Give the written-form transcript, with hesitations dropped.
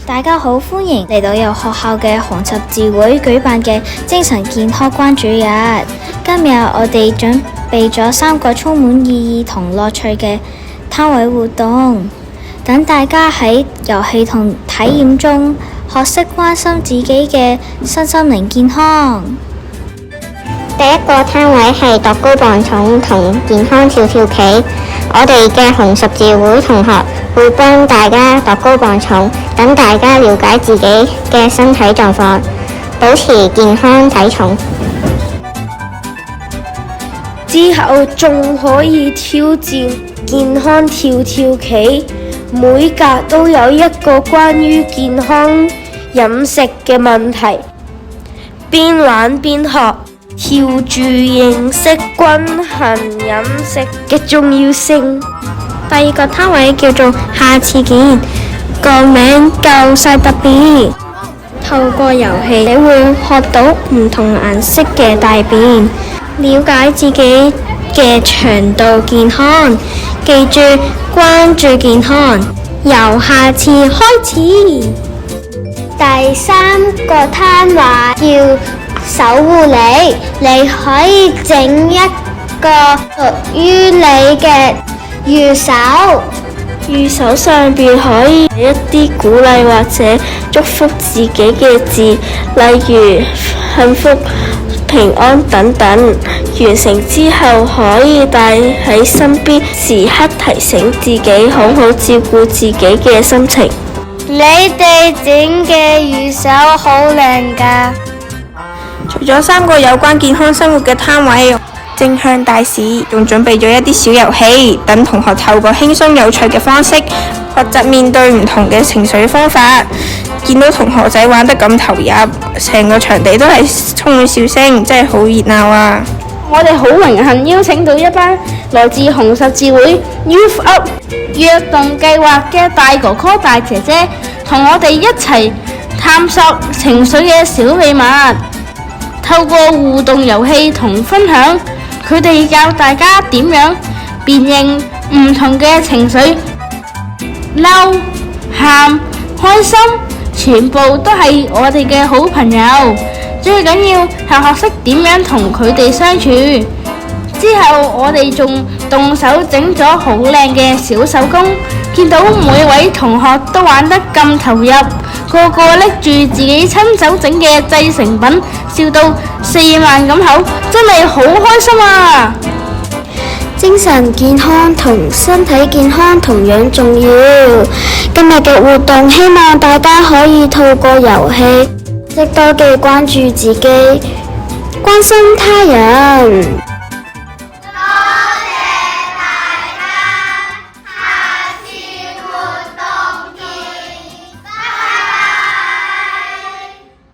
大家好，歡迎嚟到由學校嘅紅十字會舉辦嘅精神健康關注日。今日我哋準備咗3個充滿意義同樂趣嘅攤位活動，等大家喺遊戲同體驗中學識關心自己嘅身心靈健康。第一個攤位係度高磅重同健康跳跳棋，我哋嘅紅十字會同學會幫大家度高磅重，等大家了解自己嘅身體狀況，保持健康體重。之後仲可以挑戰健康跳跳棋，每格都有一個關於健康飲食嘅問題，邊玩邊學，跳住認識均衡飲食嘅重要性。第二個攤位叫做下次見，個名夠晒特別。透過遊戲，你會學到唔同顏色嘅大便，了解自己嘅腸道健康。記住關注健康，由下次開始。第三個攤位叫守護你，你可以整一個屬於你嘅御守。御守上邊可以有一啲鼓勵或者祝福自己嘅字，例如幸福、平安等等。完成之後可以帶喺身邊，時刻提醒自己好好照顧自己嘅心情。你哋整嘅御守好靚㗎！除咗3個有關健康生活嘅攤位，正向大使仲準備咗一啲小遊戲，等同學透過輕鬆有趣嘅方式學習面對唔同嘅情緒方法。見到同學仔玩得咁投入，成個場地都係充滿笑聲，真係好熱鬧啊！我哋好榮幸邀請到一班來自紅十字會 Youth Up 躍動計劃嘅大哥哥大姐姐，同我哋一齊探索情緒嘅小秘密。透過互動遊戲同分享，佢哋教大家點樣辨認唔同嘅情緒，嬲、喊、開心，全部都係我哋嘅好朋友。最緊要係學識點樣同佢哋相處。之後我哋仲動手整咗好靚嘅小手工，見到每位同學都玩得咁投入，個個拎住自己親手整嘅製成品，笑到4萬咁口，真係好開心啊！精神健康同身體健康同樣重要。今日嘅活動希望大家可以透過遊戲識多嘅關注自己，關心他人。